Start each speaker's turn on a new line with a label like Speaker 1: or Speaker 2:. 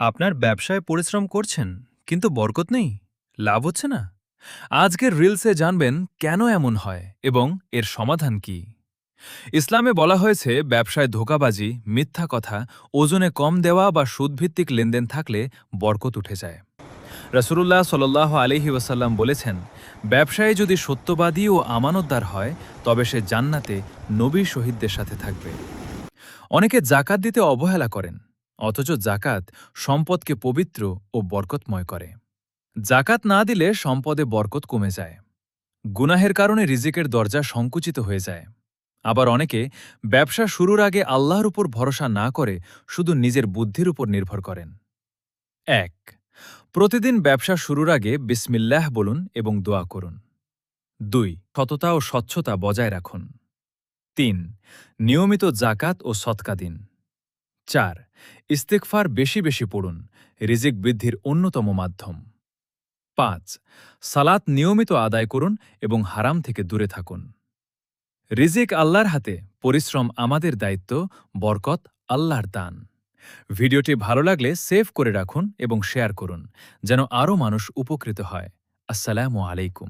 Speaker 1: আপনার ব্যবসায় পরিশ্রম করছেন কিন্তু বরকত নেই, লাভ হচ্ছে না। আজকের রিলসে জানবেন কেন এমন হয় এবং এর সমাধান কি। ইসলামে বলা হয়েছে ব্যবসায় ধোঁকাবাজি, মিথ্যা কথা, ওজনে কম দেওয়া বা সুদভিত্তিক লেনদেন থাকলে বরকত উঠে যায়। রাসূলুল্লাহ সাল্লাল্লাহু আলাইহি ওয়াসাল্লাম বলেছেন, ব্যবসায় যদি সত্যবাদী ও আমানতদার হয় তবে সে জান্নাতে নবী শহীদদের সাথে থাকবে। অনেকে জাকাত দিতে অবহেলা করেন, অথচ জাকাত সম্পদকে পবিত্র ও বরকতময় করে। জাকাত না দিলে সম্পদে বরকত কমে যায়, গুনাহের কারণে রিজিকের দরজা সংকুচিত হয়ে যায়। আবার অনেকে ব্যবসা শুরুর আগে আল্লাহর উপর ভরসা না করে শুধু নিজের বুদ্ধির উপর নির্ভর করেন। ১. প্রতিদিন ব্যবসা শুরুর আগে বিসমিল্লাহ বলুন এবং দোয়া করুন। ২. সততা ও স্বচ্ছতা বজায় রাখুন। ৩. নিয়মিত জাকাত ও সৎকা দিন। ৪. ইস্তেগফার বেশি বেশি পড়ুন, রিজিক বৃদ্ধির অন্যতম মাধ্যম। ৫. সালাত নিয়মিত আদায় করুন এবং হারাম থেকে দূরে থাকুন। রিজিক আল্লাহর হাতে, পরিশ্রম আমাদের দায়িত্ব, বরকত আল্লাহর দান। ভিডিওটি ভালো লাগলে সেভ করে রাখুন এবং শেয়ার করুন, যেন আরও মানুষ উপকৃত হয়। আসসালামু আলাইকুম।